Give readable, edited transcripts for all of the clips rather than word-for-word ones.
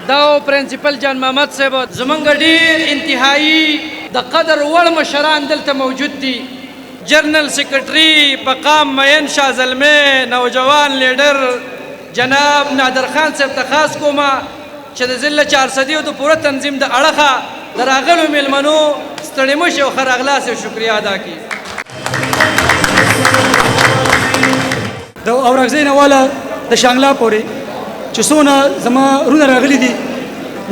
دا پرنسپل جان محمد صاحب زمونږ ډېر انتهایی د قدر وړ مشران دلته موجود دي. جنرل سیکرټري مقام مین شاه زلمی نوجوان لیډر جناب نادر خان صاحب ته خاص کومه چې د ضلع چارسدي او د پوره تنظیم د اړخه د راغلو میلمنو ستړي مه شئ او ښه راغلاست او شکریه ادا کړي. د اورکزۍ نه واله د شانګلا پورې چې څونه زما رونه راغلي دي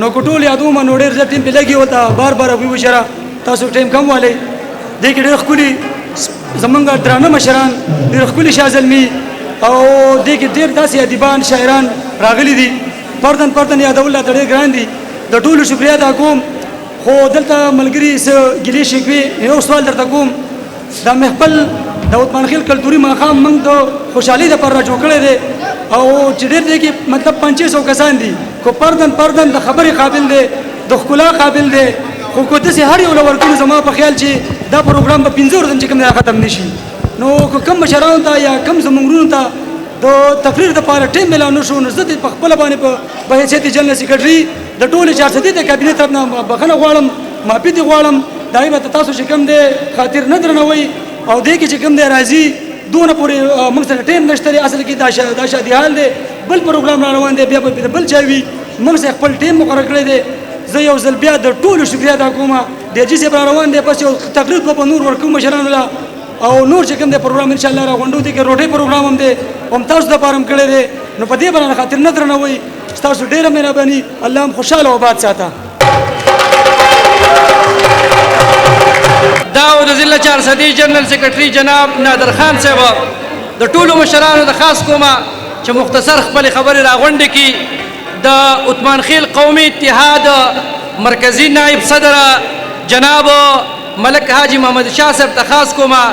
نو که ټول یادومه نو ډېر زیات ټیم پې لګي ورته بار بار ابوي بشره تاسو ټیم کم والی. دې کې ډېر ښکلي زمونږ درانه مشران ډېر ښکلي شاه زلمي او دې کې ډېر داسې ادیبان شاعران راغلي دي. پردن یادول راته ډېر ګران دي. د ټولو شکریه ادا کوم. خو دلته ملګري څه ګیلې شکوې یو سوال درته کوم. دا مې خپل د عثمان خیل کلتوري ماښام موږ د خوشحالۍ دپاره را جوړ کړی دی او چې ډېر دی کې مطلب 500 کسان دي. خو پردن د خبرې قابل دی د ښکلا قابل دی. خو که داسې هر یو له ورکړو زما په خیال چې دا پروګرام به 15 ورځې چې کوم دی ختم نه شي. نو که کم مشرانو ته یا کم زموږ وروڼو ته د تقریر دپاره ټیم میلاو نه شو نو زه دې په خپله باندې په حیثیت جنرل سیکرټري د ټولې چارسدي د کابینې طرف نه بخښنه غواړم معافي دې غواړم. د هغې به تاسو چې کوم دی خاطر نه درنوئ او دې کې چې کوم دی راځي دونه پورې موږ سره ټیم نشته دی. اصل کې دا شادي حال دی بل پروګرام را روان دی بیا به بل چا وي. موږ سره خپل ټیم مقرر کړی دی. زه یو ځل بیا د ټولو شکریه ادا کوم. ډي جي صاحب را روان دی بس یو تقریر به نور ورکوم مشرانو له او نور چې کوم دی پروګرام انشاءالله را غونډو دی کې روټۍ پروګرام هم دی هم تاسو دپاره هم کړی دی. نو په دې باندې خاطر نه درنوئ. ستاسو ډېره مهرباني. الله هم خوشحاله او آباد ساته. دا د ضلع چارسدي جنرل سیکرټري جناب نادر خان صاحب د ټولو مشرانو د خاص کومه چې مختصر خپلې خبرې راغونډې کړي. د عثمان خیل قومي اتحاد مرکزي نائب صدر جناب ملک حاجي محمد شاه صاحب ته خاص کومه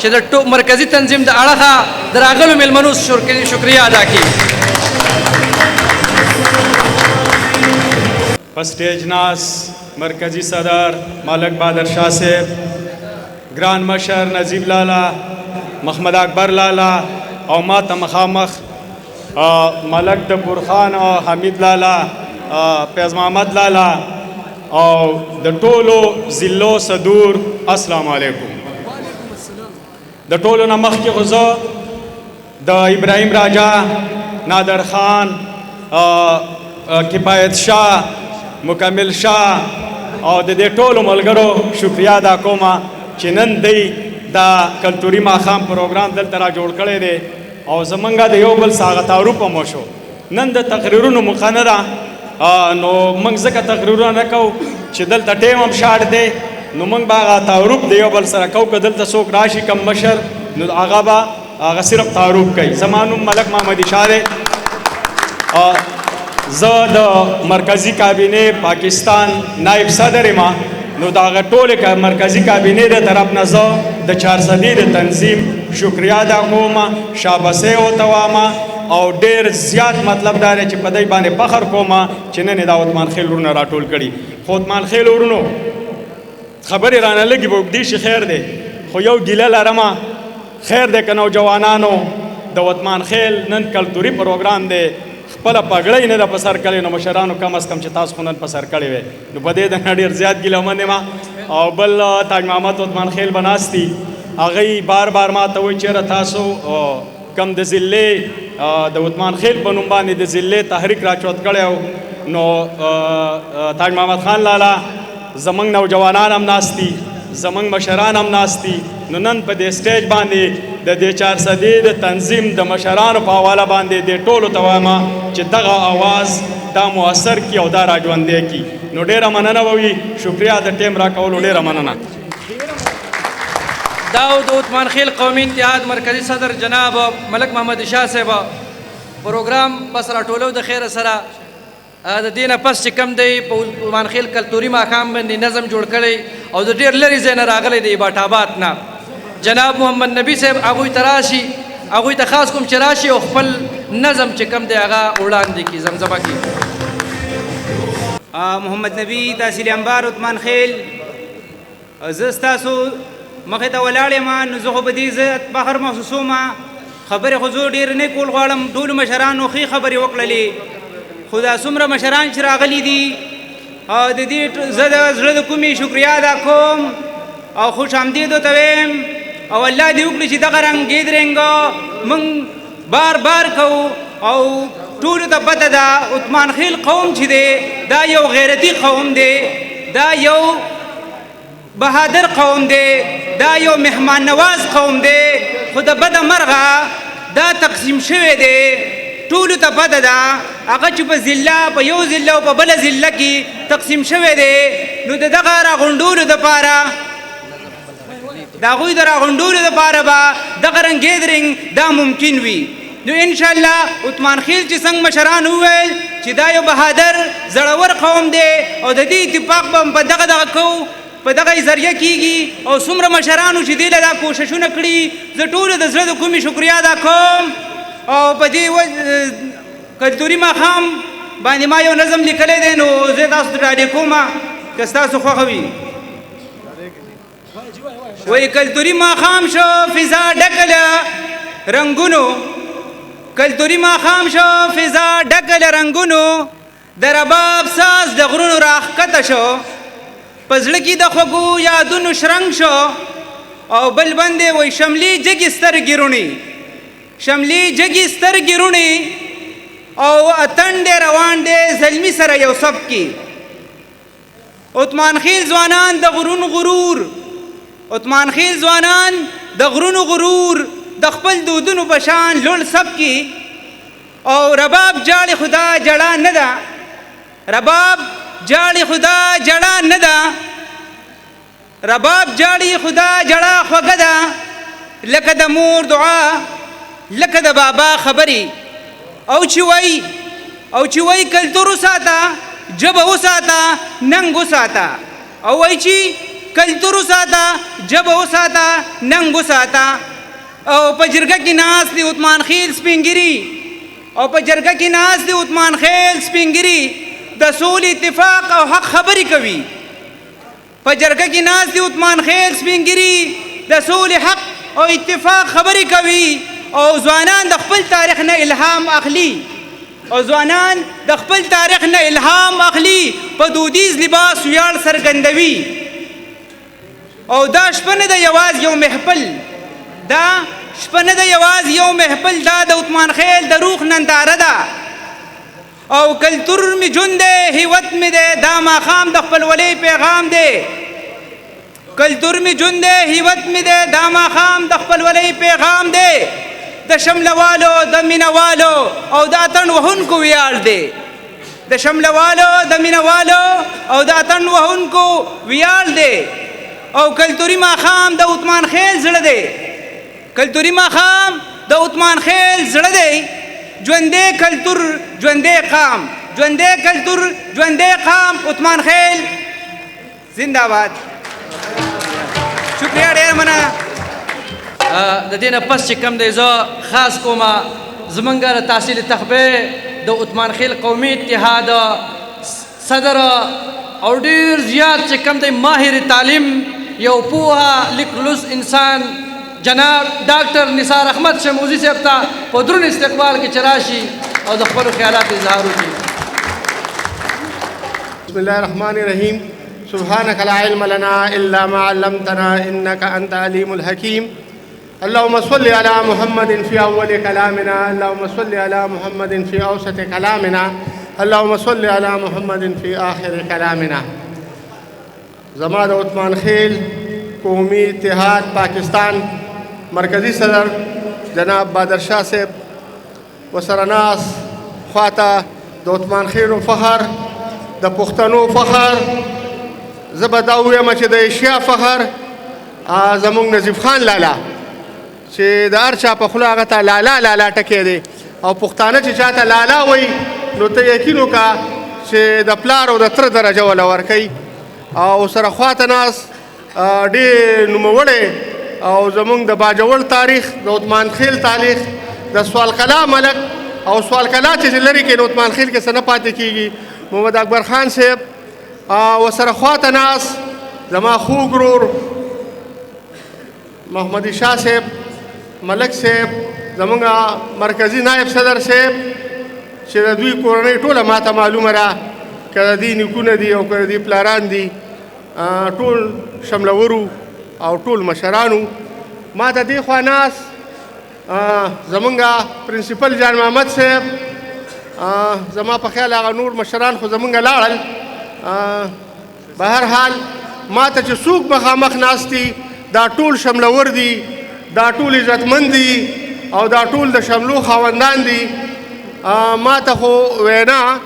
چې د مرکزي تنظیم د اړخه د راغلو میلمنو شکریه ادا کړي. په سټیج ناست مرکزی صدر ملک بادر شاه صاحب، ګران مشر نجیب لالا، محمد اکبر لالا او ما ته مخامخ ملک دبور خان او حمید لالا، فیض محمد لالا او د ټولو ضلعو صدور السلام علیکم. د ټولو نه مخکې خو زه د ابراهیم راجا، نادر خان، کفایت شاه، مکمل شاه او د دې ټولو ملګرو شکریه ادا کوم چې نن دی دا کلتوري ماښام پروګرام دلته را جوړ کړی دی او زمونږ د یو بل سره تعارف هم وشو. نن د تقریرونو موقع نه ده نو موږ ځکه تقریرونه نه کوو چې دلته ټیم هم شاړ دی نو موږ به هغه تعارف د یو بل سره کوو. که دلته څوک راشي کم مشر نو هغه به هغه صرف تعارف کوي. زما نوم ملک محمد شاه دی. زه د مرکزی کابینې پاکستان نائب صدر ما نو د هغه ټولې مرکزی کابینې د طرف نه زه د چارسدي د تنظیم شکریه ادا کوم، شاباسۍ ورته وایم او ډېر زیات مطلب دا دی چې په دې باندې فخر کوم چې نن یې دا عثمان خیل ورونه راټول کړي. خو عثمان خیل ورونو خبرې رانه لږې به اوږدې شي خیر دی خو یو ګیله لرم خیر دی که نوجوانانو د عثمان خیل نن کلتوري پروګرام دی خپله پګړۍ نه ده په سر کړې نو مشرانو کم از کم چې تاسو خو نن په سر کړې وې نو په دې نه ډېر زیات ګیلهمن یم. او بل تاج محمد عثمان خیل به ناست دي هغوی بار بار ما ته وایي چېرې تاسو کم د ضلعې د عثمان خیل په نوم باندې د ضلعې تحریک راچوت کړی نو تاج محمد خان لالا زمونږ نوجوانان هم ناست دي زمونږ مشران هم ناست دي. نو نن په دې سټیج باندې د دې چارسدي د تنظیم د مشرانو په حواله باندې دې ټولو ته وایم چې دغه اواز دا مؤثر کړي او دا راژوندی کړي. نو ډېره مننه به وي. شکریه د ټیم راکولو ډېره مننه. دا د عثمان خیل قومي اتحاد مرکزي صدر جناب ملک محمد شاه صاحب پروګرام بس راټولو د خیره سره د دې نه پس چې کوم دی په عثمان خیل کلتوري ماښام باندې نظم جوړ کړی او د ډېر لرې ځای نه راغلی دی ایباټ آباد نه. جناب محمد نبی صاحب هغوی ته راشي هغوی ته خاص کوم چې راشي او خپل نظم چې کوم دی هغه وړاندې کړي زمزمه کړي. محمد نبی تحصیل انبار عثمان خیل زه ستاسو مخې ته ولاړ یم نو زه خو په دې زه فخر محسوسوم. خبرې خو زه ډېرې نه کول غواړم. ټولو مشرانو ښې خبرې وکړلې خو دا څومره مشران چې راغلي دي او د دې زه د زړه د کومې شکریا ادا کوم او خوش آمدید ورته ویم او الله دې وکړي چې دغه رنګ ګیدرینګ موږ بار بار کوو او ټولو ته پته ده عثمان خیل قوم چې دی دا یو غیرتي قوم دی دا یو بهادر قوم دی دا یو مهمان نواز قوم دی خو د بده مرغه دا تقسیم شوی دی ټولو ته پته ده هغه چې په ضلع په یو ضلع او په بله ضلع کې تقسیم شوی دی نو د دغه راغونډولو دپاره د هغوی د راغونډولو دپاره به دغه رنګ ګیدرینګ دا ممکن وي نو انشاءالله عثمان خیل چې څنګه مشران وویل چې دا یو بهادر زړور قوم دی او د دې اتفاق به په دغه کوو په دغه ذریعه کیږي او څومره مشرانو چې دې له دا کوششونه کړي زه ټولو د زړه د کومې شکریا ادا کوم او په دې کلتوري ماښام باندې ما یو نظم لیکلی دی نو زه تاسو ته ډاډې کوم که ستاسو خوښه وي وایي کلتوري ماښام شو فضا ډکه له رنګونو کلتوري ماښام شو فضا ډکه له رنګونو د رباب ساز د غرونو راښکته شو په زړه کې د خوږو یادونو شرنګ شو او بل بندې وایي شملي جګې سترګې روڼې شملي جګې سترګې روڼې او اتن دی روان دی زلمي سره یو صف کې عثمان خیل ځوانان د غرونو غرور عثمان خیل ځوانان د غرونو غرور د خپل دودونو په شان لوړ سب کې او رباب جاړې خدا جړه نه ده رباب جاړې خدا جړه نه ده رباب جاړې خدا جړه خوږه ده لکه د مور دعا لکه د بابا خبرې او چې وای کلتور وساته ژبه وساته ننګ وساته او وای چې کلتور وساته ژبه وساته ننګ وساته او په جرګه کې ناست دی عثمان خیل سپینګري او په جرګه کې ناست دی عثمان خیل سپینګري د سولې اتفاق او حق خبرې کوي په جرګه کې ناست دی عثمان خیل سپینګري د سولې حق او اتفاق خبرې کوي او ځوانان د خپل تاریخ نه الهام اخلي او ځوانان د خپل تاریخ نه الهام اخلي په دودیز لباس ویاړ څرګندوي او دا شپه نه ده یوازې یو محفل دا شپه نه ده یوازې یو محفل دا د عثمان خیل د روح ننداره ده او کلتور می جون دی هیوت می دی دا ماښام د خپلولۍ پیغام دی کلتور می جون دی هیوت می دی دا ماښام د خپلولۍ پیغام دی د شملوالو د مینوالو او د اتڼ وهونکو ویاړ دی د شملوالو د مینوالو او د اتڼ وهونکو ویاړ دی او کلتوري ماښام د عثمان خیل زړه دی کلتوري ماښام د عثمان خیل زړه دی ژوندی کلتور ژوندی قام ژوندی کلتور ژوندی قام عثمان خیل زنده باد شکریہ ډېر مننه د دې نه پس چې کوم دی زه خاص کوم زمونږ د تحصیل تخبه د عثمان خیل قومي اتحاد صدر او ډېر زیات چې کوم دی ماهر تعلیم یو پوهه لیکلوس انسان جناب ډاکټر نثار احمد شموزي صاحب ته په درون استقبال کې چراشي او د خپلو خیالاتو اظهار وکړي. بسم الله الرحمن الرحیم. سبحانك لا علم لنا الا ما علمتنا انك انت عليم الحكيم. اللهم صل على محمد في اول كلامنا، اللهم صل على محمد في اوسط كلامنا، اللهم صل على محمد في آخر كلامنا. زما د عثمان خیل قومی اتحاد پاکستان مرکزی صدر جناب بادر شاه صاحب وسره ناس خواته د عثمان خیل فخر د پښتنو فخر زه به دا ووایم چې د ایشیا فخر زموږ نظیف خان لالا چې د هر چا په خوله هغه ته لالا لالا ټکی دی او پښتانه چې چاته لالا وایي نو ته یقین وکړه چې د پلار او د تره درجه وله ورکوي او سره خواته ناست ډېر نوموړی او زمونږ د باجوړ تاریخ د عثمان خیل تاریخ د سوال کلا ملک او سوال کلا چې لري کې نو عثمان خیل کې څه نه پاتې کېږي محمد اکبر خان صاحب ورسره خواته ناست زما خوږ ورور محمد شاه صاحب ملک صاحب زمونږ مرکزی نائب صدر صاحب چې د دوی کورنۍ ټوله ما ته معلومه ده، که د دوی نیکونه دي او که د دوی پلاران دي، ټول شملورو او ټول مشرانو. ما ته دې خوا ناست زمونږ پرنسپل جان محمد صاحب، زما په خیال هغه نور مشران خو زمونږ لاړل. به هر حال ما ته چې څوک مخامخ ناست دي دا ټول شملور دي، دا ټول عزتمند دي او دا ټول د شملو خاوندان دي. ما ته خو وینا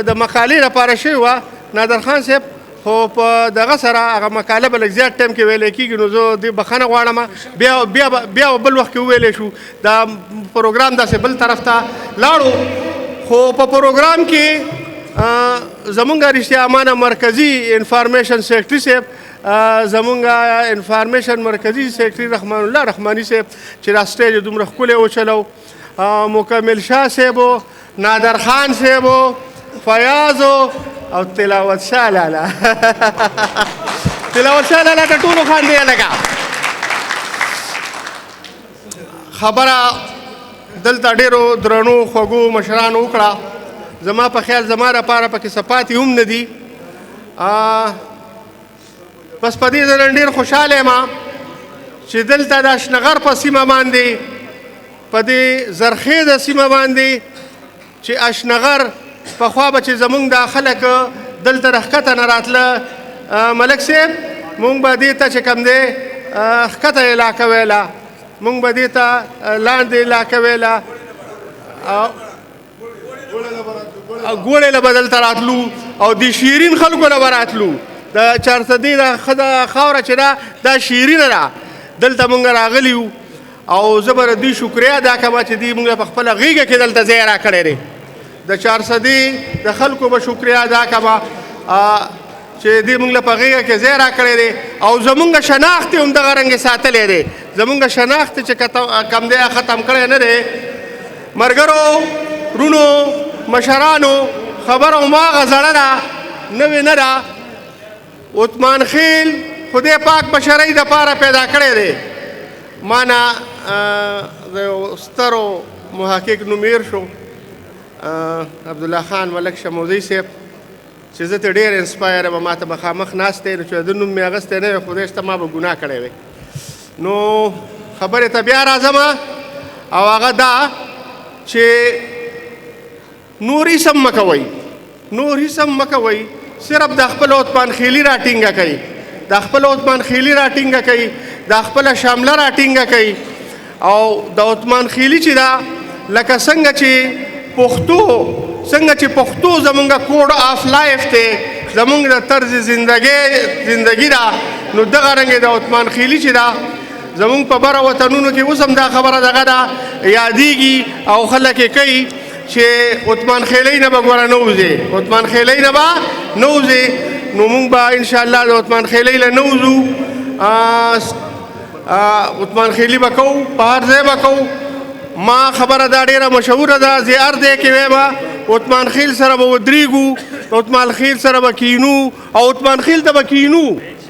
د مقالې لپاره شوې وه نادر خان صاحب، خو په دغه سره هغه مقاله به لږ زیات ټایم کې ویلی کېږي، نو زه دې بخښنه غواړم. بیا بل وخت کې وویلی شو، دا پروګرام داسې بل طرف ته لاړو. خو په پروګرام کې زمونږ رښتیا امانه مرکزي انفارمیشن سیکرټري صاحب، زمونږ انفارمیشن مرکزي سیکرټري رحمان الله رحماني صاحب چې دا سټیج دومره ښکلی وچلو، مکمل شاه صاحبو، نادر خان صاحبو، فیاضو او تلاوت شاه لالا. تلاوت شاه لالا ته ټولو خاندې لکه خبره دلته ډېرو درنو خوږو مشرانو وکړه. زما په خیال زما لپاره پکې څه پاتې هم نه دي. بس په دې زه نن ډېر خوشحاله یم چې دلته د اشنغر په سیمه باندې، په دې زرخیزه سیمه باندې چې اشنغر پخوا به چې زمونږ دا خلک دلته راښکته نه راتله، ملک صاحب مونږ به دې ته چې کوم دی ښکته علاقه ویله، مونږ به دې ته لاندې علاقه ویله، ګوړې له به دلته راتلو او د شیرین خلکو له به راتلو. د چارسدي د خاوره چې ده دا شیرینه ده، دلته مونږ راغلي یو او زه به د دوی شکریه ادا کوم چې دوی مونږ په خپله غېږه کې دلته ځای راکړی دی. د چارسدي د خلکو به شکریه ادا کوم چې دوی مونږ له په غېږه کې ځای راکړی دی او زمونږ شناخت یې هم دغه رنګې ساتلی دی. زمونږ شناخت چې کم دی ختم کړی نه دی. ملګرو، رونو، مشرانو، خبره هماغه زړه ده، نوې نه ده. عثمان خیل خدای پاک بشرۍ دپاره پیدا کړی دی. ما نه د یو سترو محقق نوم هېر شو، عبدالله خان ملک شموزی صاحب، چې زه ترې ډېر انسپایر یم. ما ته مخامخ ناست دی، نو چې د نوم مې اخیستی نه وی خدای شته ما به ګناه کړی وی. نو خبرې ته بیا راځم او هغه دا چې نور اسم مه کوئ، نور اسم مه کوئ، صرف د خپل عثمان خیلي را ټینګه کوي، د خپل عثمان خیلي را ټینګه کوي، د خپله شامله را ټینګه کوي. او د عثمان خیلي چې ده لکه څنګه چې پښتو زمونږ کوډ آف لایف دی، زمونږ د طرز زندگی ده، نو دغه رنګې د عثمان خیلي چې ده زمونږ په بره وطنونو کې اوس هم دا خبره دغه ده یادېږي او خلک یې کوي چې عثمان خیلي نه به ګوره نه وځې، عثمان خیلي نه به نه وځې. نو مونږ به انشاءالله د عثمان خیلي له نه وځو، عثمان خیلي به کوو، په هر ځای به کوو. ما خبره دا ډېره مشهوره ده، زه هر ځای کې وایم عثمان خیل سره به ودرېږو، عثمان خیل سره به کینو او عثمان خیل ته به کینو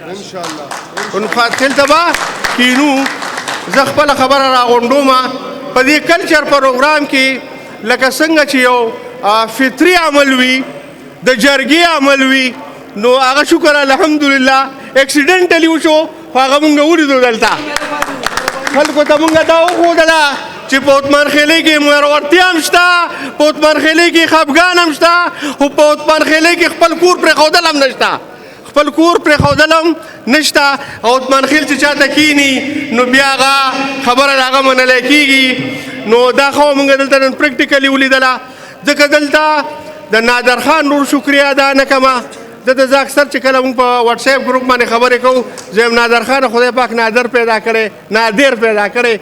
انشاءالله، عثمان خیل ته به کینو. زه خپله خبره راغونډوم په دې کلچر پروګرام کې لکه څنګه چې یو فطري عمل وي، د جرګې عمل وي، نو هغه شکر الحمدلله اکسیډنټلی وشو، خو هغه مونږ ولیدو دلته خلکو ته مونږ دا وښودله چې په عثمان خیلي کې مروړتیا هم شته، په عثمان خیلي کې خفګان هم شته، خو په عثمان خیلي کې خپل کور پرېښودل هم نشته، خپل کور پرېښودل هم نشته. او عثمان خیل چې چاته کینی نو بیا هغه خبره د هغه منلی کېږي. نو دا خو مونږ دلته نن پریکټیکلي ولیدله. ځکه دلته د نادر خان نور شکریه ادا نه کومه. زه اکثر چې کله مونږ په واټساپ ګروپ باندې خبرې کوو، زه یم نادر خان خدای پاک نادر پیدا کړی، نادر پیدا کړی.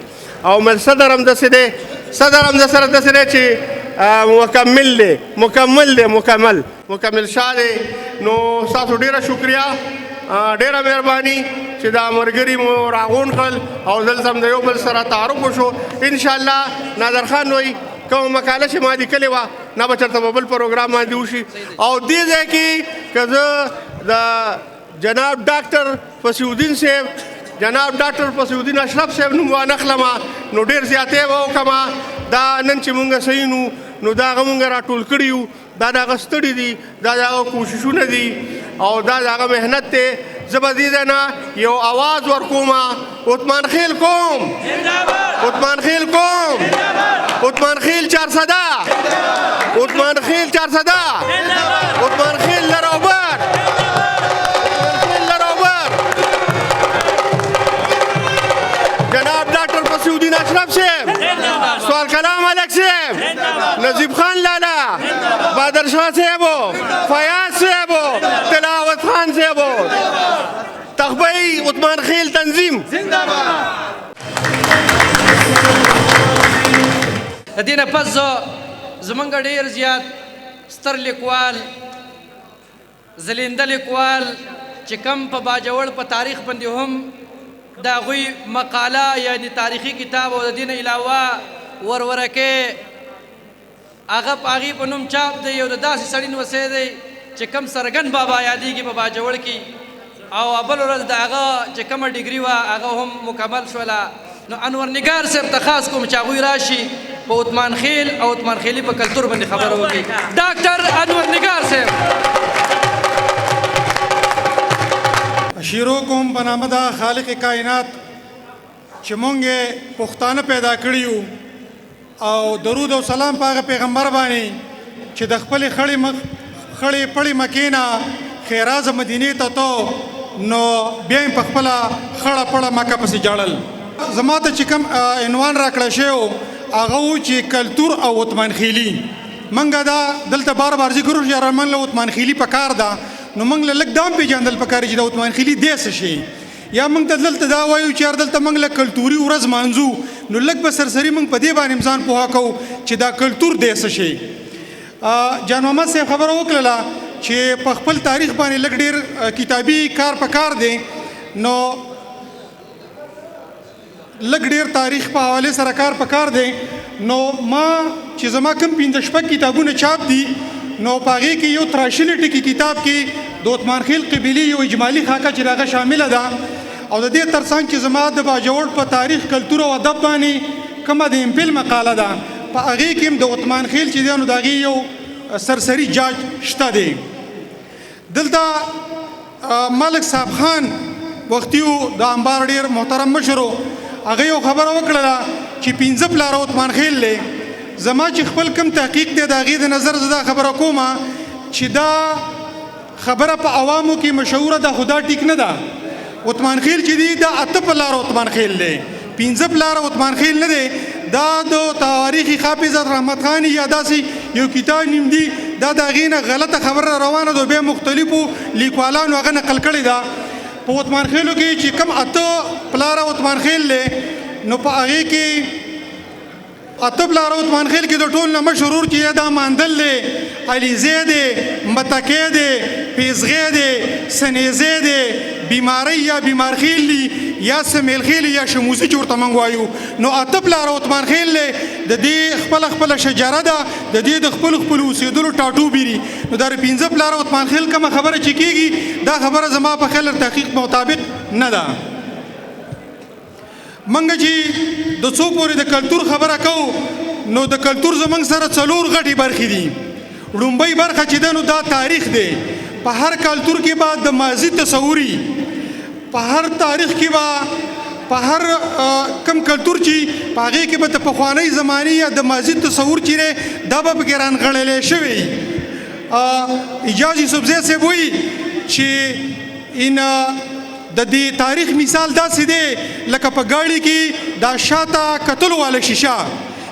او صدر هم داسې دی، صدر هم د سره داسې دی چې مکمل دی، مکمل شاه دی. نو ستاسو ډېره شکریه، ډېره مهرباني چې دا ملګري مو راغونډ کړل او دلته هم د یو بل سره تعارف وشو. انشاءالله نادر خان وایي کومه مقاله چې ما لیکلې وه نه به چېرته په بل پروګرام باندې وشي. او دې ځای کې که زه د جناب ډاکټر فصیح صاحب، جناب ډاکټر فصیح الدین اشرف صاحب نوم وانخلم، نو ډېر زیاتې به وکړم. دا نن چې مونږ صحیح نو نو دا هغه مونږ راټول کړي یو دا د هغه ستړي دي دا د هغه کوششونه دي او دا د هغه محنت دی زه به دې نه یو اواز ورکوم عثمان خیل قوم عثمان خیل قوم عثمان خیل 400 عثمان خیل 400 عثمان خیل لروبر جناب ڈاکٹر مسعودین اشرف صاحب سوال کلام ملک صاحب نجیب خان لالا بادر شاہ صاحب فیاض صاحب تلاوت خان صاحب تخبئی عثمان خیل تنظیم دینه پس زمونږ ډیر زیات ستر لیکوال زلینده لیکوال چې کم په باجوړ په تاریخ باندې هم د هغوی مقاله یعنی تاریخي کتاب او د دین علاوه ورورکې هغه په هغې په نوم چاپ دی یو د داسې سړي نوسی دی چې کم سرګن بابا یادېږي په باجوړ کې او بل ورځ د هغه چې کومه ډګري وه هغه هم مکمل شوله نو انور نګار صاحب ته خاص کوم چې هغوی راشي په عثمان خیل او عثمان خیلي په کلتور باندې خبره وکړي ډاکټر انور نګار صاحب شیرو کوم په نامه د خالق کائنات چې مونږ یې پښتانه پیدا کړي یو او درود او سلام په هغه پیغمبر باندې چې د خپلې خړې پړې مکې نه ښېرازه مدینې ته تو نو بیا یې په خپله خړه پړه مکه پسې جاړل زما ته چې کوم عنوان راکړی شوی و هغه و چې کلتور او عثمان خیلي منګه دا دلته بار بار ذکر وشو یاره من له عثمان خیلي پکار ده نو موږ له لږ دام پېژندل پکار چې د عثمان خیلي دی څه شي یا موږ ته دلته دا وایو چې یار دلته موږ له کلتوري ورځ مانځو نو لږ به سرسري موږ په دې باندې ځان پوهه کوو چې دا کلتور دی څه شي جان محمد صاحب خبره وکړله چې په خپل تاریخ باندې لږ ډېر کتابي کار پکار دی نو لږ ډېر تاریخ په حوالې سره کار پکار دی نو ما چې زما کوم 15 کتابونه چاپ دي نو په هغې کې یو تراشلي ټکي کتاب کې د عثمان خیل قبیلې یو اجمالي خاکه چې هغه شامله ده او د دې ترڅنګ چې زما د باجوړ په تاریخ کلتور او ادب باندې کومه د امپیل مقاله ده په هغې کې هم د عثمان خیل چې دی نو د هغې یو سرسري جاج شته دی دلته ملک صاحب خان وختي و د انبار ډېر محترم مشر و هغه یو خبره وکړله چې 15 پلاره عثمان خیل دی زما چې خپل کم تحقیق دی د هغې د نظر زه دا خبره کوم چې دا خبره په عوامو کې مشهوره ده خو دا ټیک نه ده عثمان خیل چې دی دا 8 پلاره عثمان خیل دی 15 پلاره عثمان خیل نه دی دا د تاریخ حافظ رحمت خان یا داسې یو کتاب نیم دی دا د هغې نه غلطه خبره روانه ده بیا مختلفو لیکوالانو هغه نقل کړې ده په عثمان خیلو کې چې کم 8 پلاره عثمان خیل دی نو په هغې کې 8 پلاره عثمان خیل کې د ټول نه مشهور چې دا ماندل دی علیزی دی متکې دی پیزغې دی سنیزی دی بیماری یا بیمار خیل دی یا سمیل خیل یا شموزي چې ورته موږ وایو نو 8 پلاره عثمان خیل دی د دې خپله شجره ده د دې د خپلو اوسېدلو ټاټو بیري نو دا 15 پلاره عثمان خیل کومه خبره چې کېږي دا خبره زما په خیال تحقیق مطابق نه ده منګه چې د څو پورې د کلتور خبره کوو نو د کلتور زمونږ سره 4 غټې برخې دي لومبۍ برخه چې ده نو دا تاریخ دی په هر کلتور کې به د ماضي تصوري په هر تاریخ کې به په هر کم کلتور چې په هغې کې به د پخوانۍ زمانې یا د ماضي تصور چې دی دا به پکې رانغړلی شوی اجاز یوسفزی صاحب وایي چې د دې تاریخ مثال داسې دی لکه په ګاډي کې دا شاته کتلو والا شیشه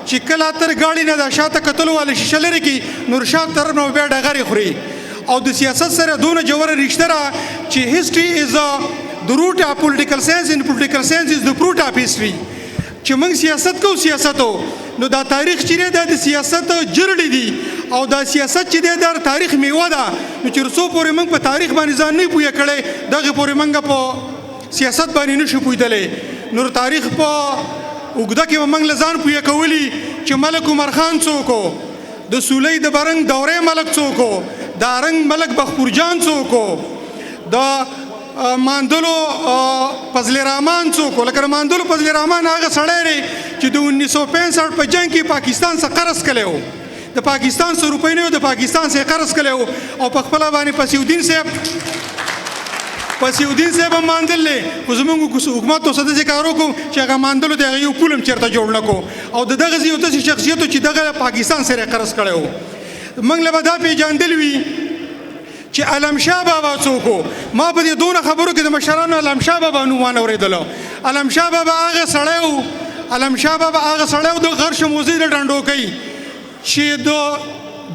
چې کله تر ګاډي نه دا شاته کتلو والا شیشه لري کې نور شاته طرف نه بیا ډغرې خوري او د سیاست سره دونه ژوره رشته ده چې هسټري از the root of political science and political science is the fruit of history چې موږ سیاست کوو سیاستو نو دا تاریخ چې دی دا د سیاست جرړې دي او دا سیاست چې دی دا تاریخ میوه ده نو چې څو پورې موږ په تاریخ باندې ځان نه پوهه کړی دغه پورې موږ په سیاست باندې نشو پوهېدلی نور تاریخ په اوږده کې به موږ له ځان پوهه کولی چې ملک عمر خان څوک و د سولۍ د برنګ دورې ملک څوک و د ارنګ ملک بخپور جان څوک و د ماندلو فضل رحمان څوک و لکه ماندلو فضل رحمان هغه سړی دی چې د 1965 په جنګ کې پاکستان څخه قرض کړی و د پاکستان 100 روپۍ نه د پاکستان سره قرض کړی او په خپل باندې پسیودین صاحب هم ماندلې خو زمونږ حکومت اوس داسې کار وکړو چې هغه ماندلو د هغه یو پول هم چېرته جوړ نه کړو او د دغه یو داسې شخصیت چې دغه پاکستان سره قرض کړی و. موږ له به دا پیژندل وي چې علمشاه بابا څوک و. ما په دې دونه خبرو کې د مشرانو علمشاه بابا نوم وانه اورېدلو. علمشاه بابا هغه سړی و د غرش موزي د ډنډوکۍ چې د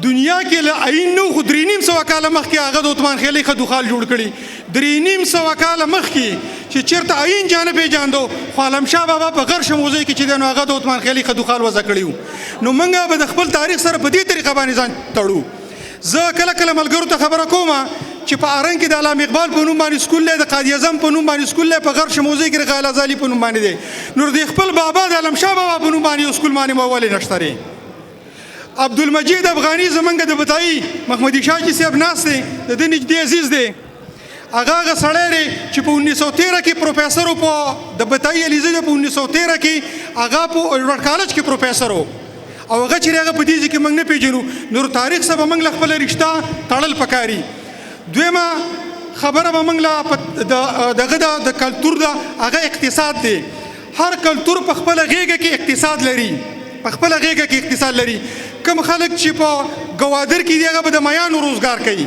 دنیا کې له عین نو خو 3.5 کاله مخکې هغه د عثمان خیلي خدوخال جوړ کړي. 3.5 کاله مخکې چې چېرته عین جانه پیژاندو خو علمشاه بابا په غرش موزي کې چې دی نو هغه د عثمان خیلي خدوخال وضع کړي وو. نو موږ به د خپل تاریخ سره په دې طریقه باندې ځان تړو. زه کله کله ملګرو ته خبره کوم چې په ارنګ کې د علامه اقبال په نوم باندې سکول دی، د قاضي اعظم په نوم باندې سکول دی، په غرش موزي کې رغال ازالي په نوم باندې دی. نور د خپل بابا د علمشاه بابا په نوم باندې سکول باندې مولې نشته لري. عبدالمجید افغاني زمونږ د بتایي محمدي شاه جي صاحب ناست دی، د ده نږدې عزیز دی. هغه سړی دی چې په 1913 کې پروفیسر و، په د بتایي علیزي په 1913 کې هغه په ایډورډ کالج کې پروفیسر و او هغه چې هغه په دې کې موږ نه پیژنو. نور تاریخ سره موږ له خپل رشتہ تړل پکاري. دویمه خبره به موږ له دغه د کلتور د هغه اقتصاد دی. هر کلتور په خپل غیږه کې اقتصاد لري. کم خلک چې په ګوادر کې دی هغه به د میانو روزګار کوي،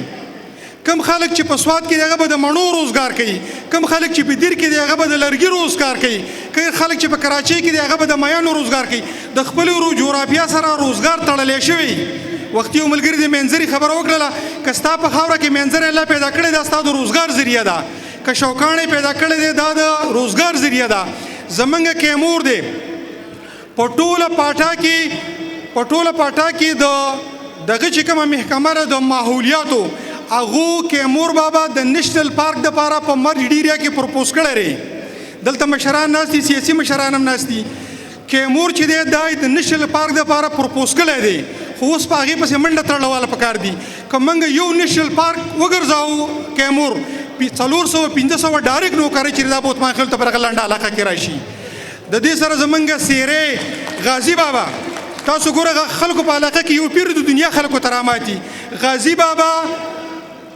کم خلک چې په سواد کې دی هغه به د مڼو روزګار کوي، کم خلک چې په دیر کې دی هغه به د لرګي روزګار کوي، کم خلک چې په کراچۍ کې دی هغه به د میانو روزګار کوي. د خپل جغرافیا سره روزګار تړلی شوی. وخت یو ملګري د مینځري خبره وکړله که ستا په خاوره کې مینځري الله پیدا کړی دا ستا د روزګار ذریعه ده، که شوکاڼې پیدا کړی دی دا د روزګار ذریعه ده. زمونږ کیمور دی په ټوله پاټا کې دغه چې کومه محکمه ده د ماحولیاتو هغو کیمور بابا د نیشنل پارک دپاره په مرج ډیریا کې پروپوز کړی دی. دلته مشران ناست دي، سیاسي مشران هم ناست دي. کیمور چې دی دا د نیشنل پارک دپاره پروپوز کړی دی خو اوس په هغې پسې منډه تړلواله پکار دي. که موږ یو نیشنل پارک وګرځاو کیمور 400-500 ډایرکټ نوکرۍ چې دا به عثمان خیل ته په دغه لنډه علاقه کې راشي. د دې سره زمونږ سیرې غازي بابا، تاسو ګوره خلکو په علاقه کې یو پیر د دنیا خلکو ته راماتي. غازي بابا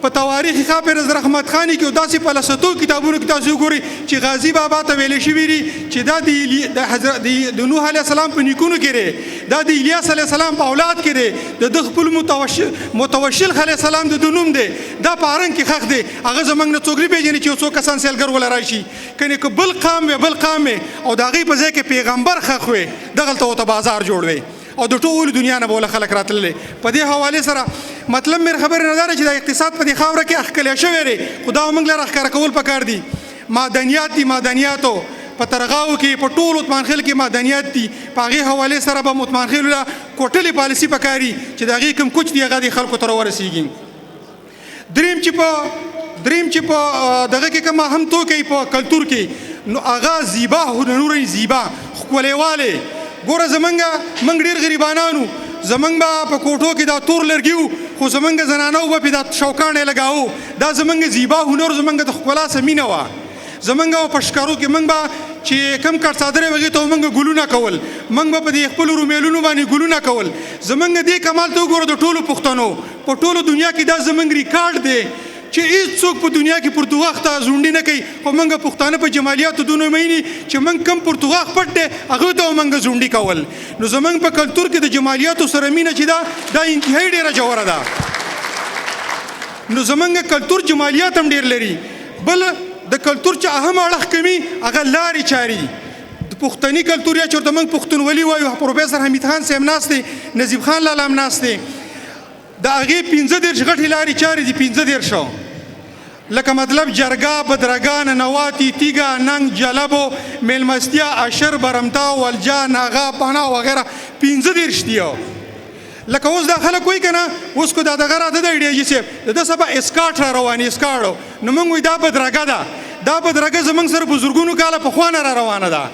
په تواریخ حافظ رحمت خانی کې داسې په لساتو کتابونو کې تاسو ګورئ چې غازي بابا ته ویل شوي دي چې دا د حضرت د نوح علیه السلام په نیکونو کې دی، دا د الیاس علیه السلام په اولاد کې دی، د خپل متوشل علیه السلام د نوم دی. دا په ارنګ کې ښخ دی. هغه زموږ نه څوک نه پېژني چې یو څو کسان سیلګر وله راشي، کنې که بل قام وي او د هغې په ځای کې پیغمبر ښخ وي دغلته ورته بازار جوړ وي او د ټولو دنیا نه به وله خلک راتللی. په دې حوالې سره مطلب مې خبرې نه ده چې دا اقتصاد په دې خاوره کې اخکلی شوی دی، خو دا موږ له راښکاره کول پکار دي. معدنیات دي، معدنیاتو په ترغاو کې په ټول عثمان خیل کې معدنیات دي. په هغې حوالې سره به عثمان خیل له کوټلې پالیسي پکاري چې د هغې کوم کوچ دی هغه د خلکو ته راورسېږي. دریم چې په دغه کې کومه هم توکي په کلتور کې نو هغه زیبا هنري زیبا ښکلیوالی. ګوره موږ ډېر غریبانانو، زمونږ به په کوټو کې دا تور لرګي وو خو زمونږ زنانو به پې دا شوکاڼې لګاوو. دا زمونږ زیبا هنر زمونږ د ښکلا څه مینه وه. زمونږ په ښکارو کې موږ به چې کم کټ څادرې وهغې ته موږ ګلونه کول، موږ به په دې خپلو رومیلونو باندې ګلونه کول. زمونږ دې کمال ته وګوره د ټولو پښتنو په ټولو دنیا کې دا زمونږ ریکارډ دی چې هیڅوک په دنیا کې پرتوغاښ ته زونډي نه کوي. خو موږ پښتانه په جمالیاتو دونه مینې چې موږ کم پرتوغاښ پټ دی هغې ته موږ زونډي کول. نو زموږ په کلتور کې د جمالیاتو سره مینه چې دا انتهایي ډېره ژوره ده. نو زموږ کلتور جمالیات هم ډېر لري. بل د کلتور چې اهم اړخ کوي هغه لارې چارې. د پښتني کلتور یا چې ورته موږ پښتونولي وایو، پروفیسر حمید خان صاحب ناست دی، نظیب خان لالا هم ناست دی. د هغې 15 غټې لارې چارې دي. 15 لکه مطلب جرګه، بدرګه، ننواتي، تیږه، ننګ، جلبو، میلمستیا، اشر، برمتا، ولجا، ناغه، پانا وغیره 15 دي. لکه اوس دا خلک وایي که نه اوس کو دا دغه راته دی ډي جي صاحب د ده سبا اسکاټ را روانې اسکاټو نو موږ وایي دا بدرګه ده. دا بدرګه زموږ سره په زرګونو کاله پخوا نه را روانه ده.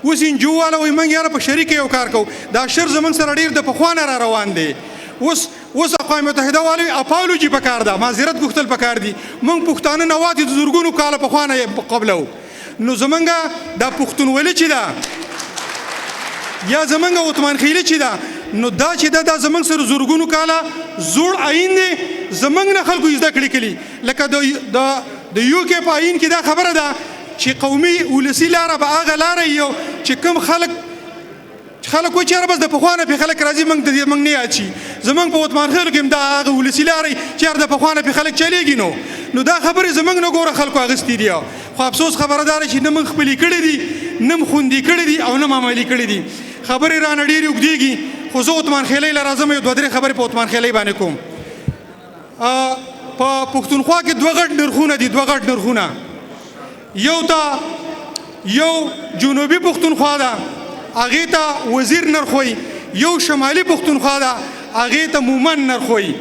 اوس انجو والا وایي موږ یاره په شریکه یو کار کوو. دا اشر زموږ سره ډېر د پخوا نه را روان دی. اوس اقوام متحده والی اپالوجي پکار ده، معذرت غوښتل پکار دي. موږ پښتانه نواتې د زرګونو کاله پخوا نه قبلو. نو زمونږ دا پښتونولي چې ده یا زمونږ عثمان خیلي چې ده نو دا چې دا زمونږ سره زورګونو کاله زوړ آیین دی زمونږ نه خلکو زده کړي کړي لکه د یو کې په آیین کې دا خبره ده چې قومي ولسي لاره به هغه لاره یو چې کوم خلک وایي چې بس د پخوانه پې خلک راځي موږ نه یاد شي زمونږ په عثمان خیلو کې هم دا هغه ولسي لارې چې د پخوانه پې خلک چلیږي نو دا خبرې زمونږ نه ګوره خلکو اخیستې دي خو افسوس خبره دا ده چې نه موږ خپلې کړي دي نه م خوندي کړي دي او نه م عملي کړي دي خبرې رانه ډېرې اوږدېږي خو زه عثمان خیلۍ له راځم یو دوه درې خبرې په عثمان خیلۍ باندې کوم په پښتونخوا کې دوه غټ نرخونه دي دوه غټ نرخونه یو جنوبي پښتونخوا ده هغې ته وزیر نرخ وایي یو شمالي پښتونخوا ده هغې ته مومن نرخ وایي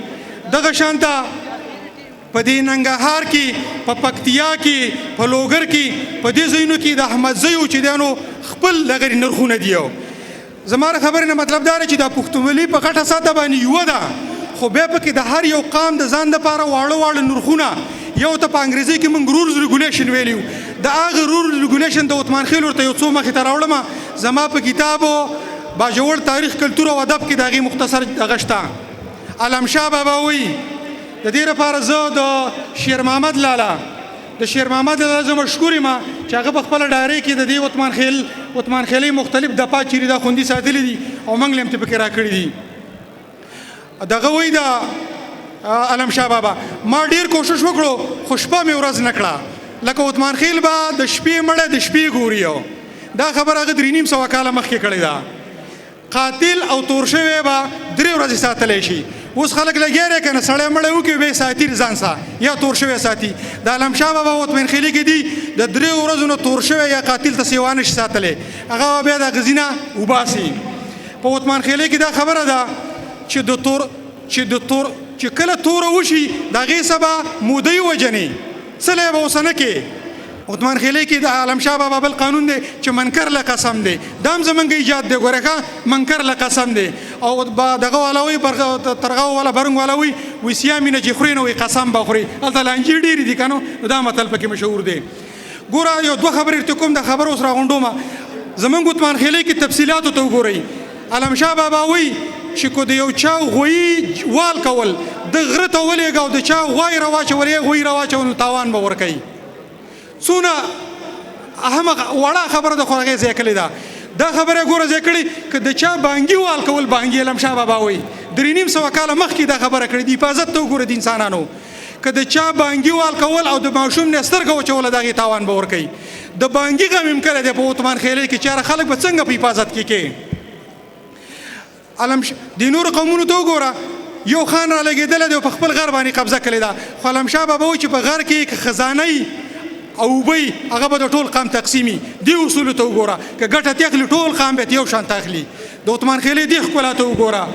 دغه شانته په دې ننګرهار کې په پکتیا کې په لوګر کې په دې ځایونو کې د احمدزیو چې دی نو خپل دغه نرخونه دي زما د خبرې نه مطلب دا دی چې دا پښتونولي په غټه سطحه باندې یوه ده خو بیا پکې د هر یو قام د ځان دپاره واړه نرخونه یو ته په انګریزي کې موږ رولز ریګولیشن ویلي وو د هغه رول ریګولیشن د عثمان خیل ورته یو څو مخې ته راوړم زما په کتابو باجوړ تاریخ کلتور او ادب کې د هغې مختصر دغه شته علمشاه بابا وایي د دې لپاره زه د شیر محمد لالا زه مشکور یم چې هغه په خپله ډایرۍ کې د دې عثمان خیلۍ مختلف دپا چیرې دا خوندي ساتلي دي او موږ له هم پکې راکړي دي دغه وایي د علمشاه بابا ما ډېر کوشش وکړو خو شپه مې ورځ نه کړه لکه عثمان خیل به د شپې مړه د شپې ګوري دا خبره هغه 350 کاله مخکې کړې ده قاتل او تور شوی به 3 ورځې ساتلی شي اوس خلک لګیا دی که نه سړی مړی وکړي بیا یې ساتي ځان سه یا تور شوی ساتي د علمشاه بابا عثمان خیلي کې دي د 3 ورځو نه تور شوی یا قاتل ته سیوا نه شي ساتلی هغه بیا د غزینه وباسي په عثمان خیلي کې دا خبره ده چې کله توره وشي د هغې سبا مودی وجنې څه به اوس نه کې عثمان خیلۍ کې د علمشاه بابا بل قانون دی چې منکر له قسم دی دا هم زمونږ ایجاد دی ګوره ښه منکر له قسم دی او دغه والا وایي ترغه والا برنګ والا وایي سیامینه چې خوري نه وایي قسم به خوري هلته لانجې ډېرې دي که نو دا متل پکې مشهور دی ګوره یو دوه خبرې درته کوم د خبرو اوس راغونډومه زمونږ عثمان خیلۍ کې تفصیلاتو ته وګورئ علمشاه بابا وایي چې کو د یو چا غویي وال کول د غره ته ولېږه او د چا غوی راواچول یې غویي راواچول نو تاوان به ورکوي څونه اهمه وړه خبره ده خو هغې ځای کړې ده دا خبره یې ګوره ځای کړې که د چا بانګي وال کول بانګي علمشاه بابا وایي 350 کاله مخکې دا خبره کړې د حفاظت ته وګوره د انسانانو که د چا بانګي وال کول او د ماشوم نه سترګه وچوله د هغې تاوان به ورکوي د بانګي غم هم کړی دی په عثمان خیلۍ کې چې هره خلک به څنګه په حفاظت کې کې د نورو قومونو ته وګوره یو خان را لګېدلی دی او په خپل غر باندې قبضه کړې ده خو علمشاه بابا وایي چې په غر کې که خزانه او اوبه هغه به د ټول قام تقسیمي دې اصولو ته وګوره که ګټه تاخلي ټول قام به یو شان تاخلي د عثمان خیلۍ دې ښکلا ته وګوره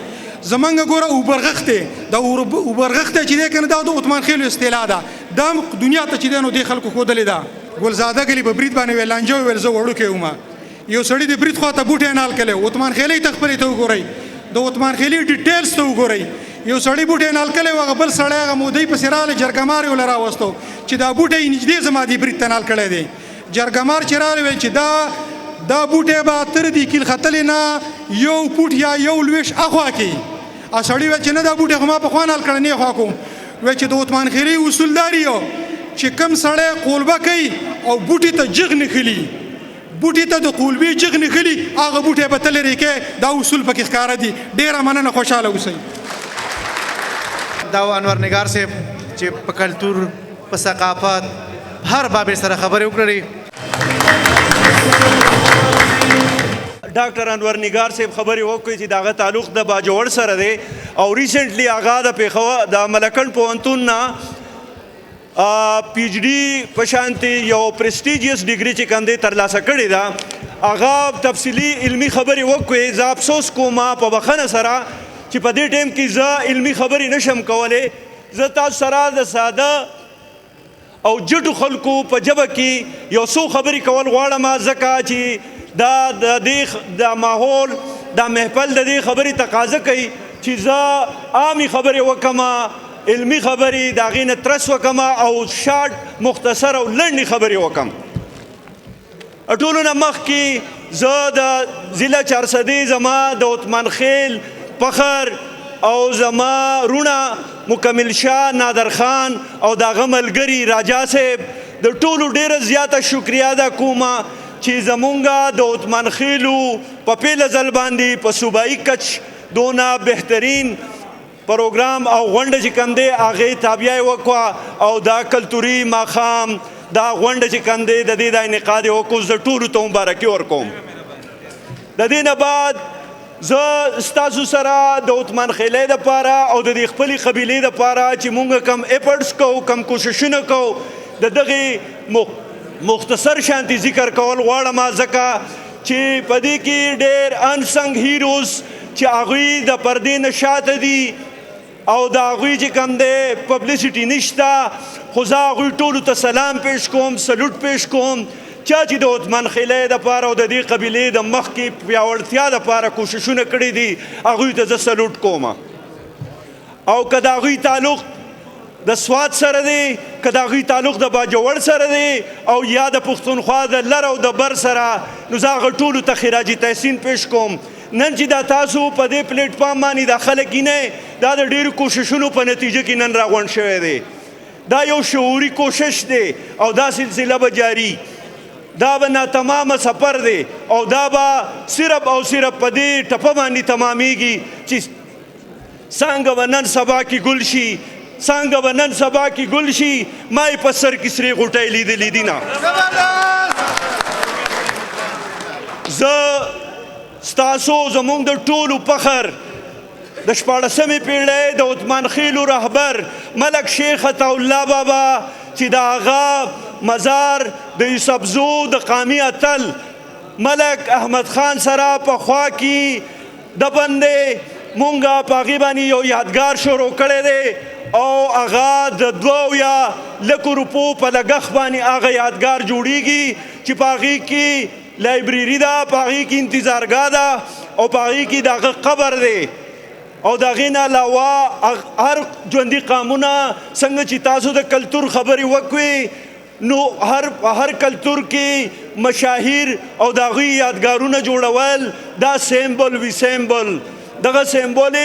زمونږ ګوره اوبرغښت دی د اوبرغښت چې دی که نه دا د عثمان خیلو اصطلاح ده دا دنیا ته چې دی نو دې خلکو ښودلې ده ګلزاده ګلي په برید باندې ویل لانجه وویل زه وړوکی وم یو سړي د برید خوا ته بوټی نال کړی عثمان خیلۍ ته خپلې ته وګورئ د عثمان خیلۍ ډیټیلز ته وګورئ یو سړی بوټی نال کړی و هغه بل سړی هغه مودۍ پسې راغلی جرګمار یې ولې راوستو چې دا بوټی یې نږدې زما دې برید ته نال کړی دی جرګمار چې راغلی ویل چې دا بوټی به تر دې کیل ختلې نه یو فوټ یا یو لویشت اخوا کوي سړی ویل چې نه دا بوټی خو ما پخوا نال کړی نه یې خوا کوم ویل چې د عثمان خیلۍ اصول دا دی چې کوم سړی قولبه کوي او بوټي ته جغ نښلي بوټي ته د قولبې جغ نښلي هغه بوټی به ته لرې کې دا اصول پکې ښکاره دي ډېره مننه خوشحاله اوسئ دا انور نگار صاحب چې په کلتور په ثقافت هر باب سره خبرې وکړلې ډاکټر انور نگار صاحب خبرې وکړې چې دغه تعلق د باجوړ سره دی او ریسنټلی هغه د پېښور د ملکن پوهنتون نه پی ایچ ډي په شانتې یو پرسټیجیس ډیګري چې کوم دی ترلاسه کړې ده هغه تفصیلي علمي خبرې وکړې زه افسوس کوم په بخښنه سره چې په دې ټایم کې زه علمي خبرې نشم کولی زه تاسو سره د ساده او جټو خلکو په ژبه کې یو څو خبرې کول غواړم ځکه چې دا د دې د ماحول دا محفل د دې خبرې تقاضا کوي چې زه عامې خبرې وکړم علمي خبرې د هغې نه ترس وکړم او شارټ مختصر او لنډې خبرې وکړم ټولو نه مخکې زه د ضلع چارسدې زما د عثمان خیل فخر او زما رونه مکمل شاه نادر خان او د هغه ملګري راجا صاحب د ټولو ډیره زیاته شکریا ده کومه چې زمونږه د عثمان خیلو په پیله ځل باندې په صوبایي کچ دونه بهترین پروګرام او غونډه چې کوم دی هغې تابعه یې وکړه او دا کلتوري ماښام دا غونډه چې کوم دی د دې د انعقاد یې وکړو زه ټولو ته مبارکي ورکوم. د دې نه بعد زه ستاسو سره د عثمان خیلۍ دپاره او د دې خپلې قبیلې دپاره چې مونږ کم ایفرټس کوو کم کوششونه کوو د دغې مختصر شانتي ذکر کول غواړم ځکه چې په دې کې ډېر انسنګ هیروز چې هغوی د پردې نه شاته دي او د هغوی چې کوم دی پبلیسټي نشته خو زه هغوی ټولو ته سلام پیش کوم سلوټ پیش کوم چا چې د عثمان خیلۍ دپاره او د دې قبیلې د مخکې پیاوړتیا دپاره کوششونه کړي دي هغوی ته زه سلوټ کوم او که د هغوی تعلق د سوات سره دی که د هغوی تعلق د باجوړ سره دی او یا د پښتونخوا د لر او د بر سره نو زه هغه ټولو ته خراج تحسین پیش کوم. نن چې دا تاسو په دې پلیټفارم باندې دا خلک نه دا د ډېرو کوششونو په نتیجه کې نن راغونډ شوی دی. دا یو شعوري کوشش دی او دا سلسله به جاري دا به ناتمامه سفر دی او دا به صرف او صرف په دې ټپه باندې تمامیږي چې څنګه به نن سبا کې ګل شي څنګه به نن سبا کې ګل شي ما یې په سر کې سرې غوټۍ لیدلې دي نه. زه ستاسو زمونږ د ټولو فخر د 14مې پیړۍ د عثمان خیلو رهبر ملک شیخ عطاالله بابا چې د هغه مزار د یوسفزو د قامي اتل ملک احمد خان سره په خوا کې دفن دی مونږه په هغې باندې یو یادګار شروع کړی دی او هغه د 2 یا لکو روپو په لګښت باندې هغه یادګار جوړیږي چې په هغې کې لایبرري ده په هغې کې انتظارګاه ده او په هغې کې د هغه قبر دی او د هغې نه علاوه هر ژوندي قامونه څنګه چې تاسو د کلتور خبرې وکړئ نو هر کلتور کې مشاهیر او د هغوی یادګارونه جوړول دا سیمبل وي سیمبل دغه سیمبل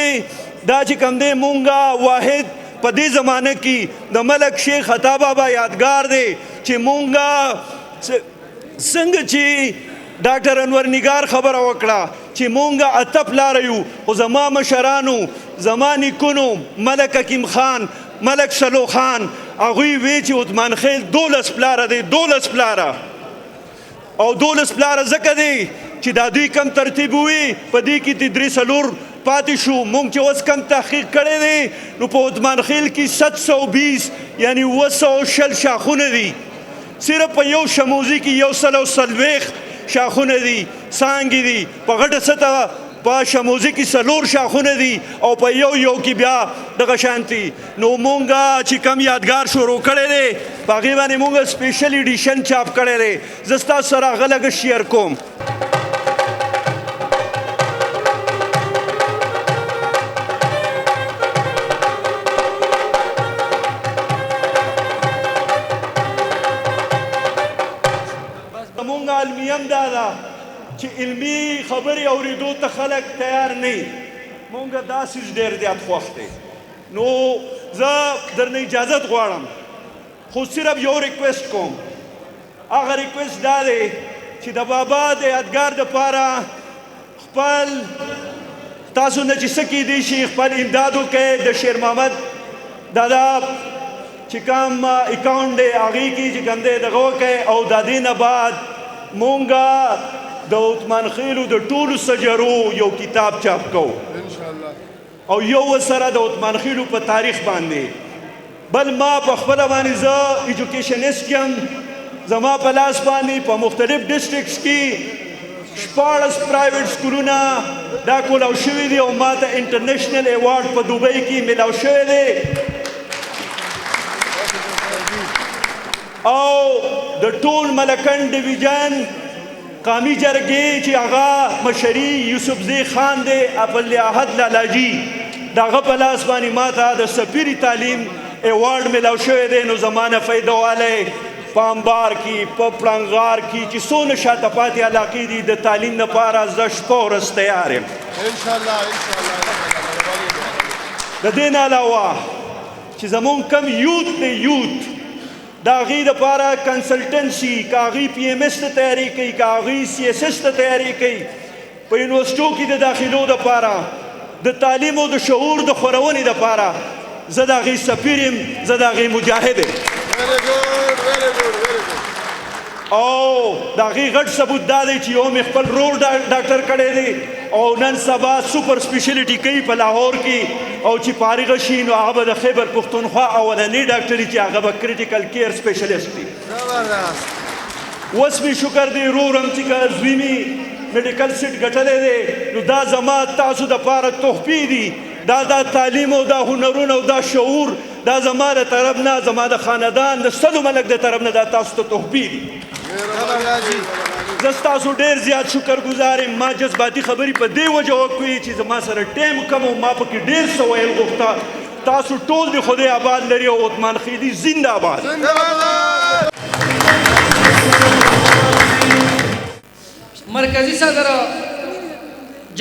دا چې کوم دی مونږه واحد په دې زمانه کې د ملک شیخ عطا بابا یادګار دی چې مونږه څنګه چې ډاکټر انور نگار خبره وکړه چې مونږه اته پلاره یو خو زما مشرانو زما نیکونو ملک حکیم خان ملک شلو خان هغوی وی چې عثمان خیل 12 پلاره دی 12 پلاره او 12 پلاره ځکه دی چې دا دوی کم ترتیب وي په دې کې 3 پاتې شو مونږ چې اوس کم تحقیق کړی دی نو په عثمان خیل کې 720 یعنی 200 شاخونه دي صرف په یو شموزي کې 140 شاخونه دي څانګې دي په غټه سطحه په شموزي کې 4 شاخونه دي او په یو کې بیا دغه شانتي نو مونږه چې کم یادګار شروع کړی دی په هغې باندې مونږ سپیشل ایډیشن چاپ کړی دی زه ستاسو سره هغه لږه شیر کوم. زمونږ علمیم دا ده چې علمي خبرې اورېدو ته خلک تیار نه مونږ دا څیز ډېر زیات خوښ دی نو زه درنه اجازت غواړم خو صرف یو ریکویسټ کوم هغه ریکویسټ دا دی چې د بابا د یادګار دپاره خپل تاسو نه چې څه کیدی شي خپل امداد وکړئ د شیر محمد دادا چې کوم اکاونټ دی هغې کې چې کوم دی دغه وکړئ او د دې نه بعد مونږه د عثمان خیلو د ټولو سجرو یو کتاب چاپ کوو او یو سره د عثمان خیلو په تاریخ باندې بل ما په خپله باندې زه ایجوکیشنسټ یم زما په لاس باندې په مختلف ډسټرکټس کې 14 پرایویټ سکولونه دا کولاو شوي دي او ما ته انټرنیشنل ایوارډ په دوبۍ کې میلاو شوی دی او د ټول ملکن ډیویژن قامی جرګې چې هغه مشري یوسفزی خان دی ابواللیاحت لالاجي د هغه په لاس باندې ما ته د سفیري تعلیم ایوارډ میلاو شوی دی نو زما نه فایده والی په انبار کې په پړنګار کې چې څونه شاته پاتې علاقې دي د تعلیم لپاره زه شپه ورځ تیار یم د دې نه علاوه چې زمونږ کم یوت دی یوت د هغې دپاره کنسلټنسي که هغوی پي ایم ایس ته تیاري کوي که هغوی سی ایس ایس ته تیاري کوي په یونیورسټو کې د داخلو دپاره د تعلیم او د شعور د خورونې دپاره زه د هغې سفیر یم زه د هغې مجاهد یم او د هغې غټ ثبوت دا دی چې یو مې خپل رور ډاکټر کړی دی او نن سبا سوپر سپیشلټي کوي په لاهور کې او چې فارغه شي نو هغه به د خیبر پښتونخوا اولنی ډاکټر چې هغه به کریټیکل کیر سپیشلیسټ وي اوس مې شکر دی رور هم چې که زوی مې میډیکل سیټ ګټلی دی نو دا زما تاسو دپاره تحفې دي دا تعلیم او دا هنرونه او دا شعور دا زما د طرف نه زما د خاندان د سلو ملک د طرف نه دا تاسو ته تحفې دي زه ستاسو ډېر زیات شکر ګزار یم ما جذباتي خبرې په دې وجه وکړې چې زما سره ټایم کم او ما پکې ډېر څه ویل غوښته تاسو ټول د خدای آباد لري او عثمان خیلي زنده آباد مرکزی صدر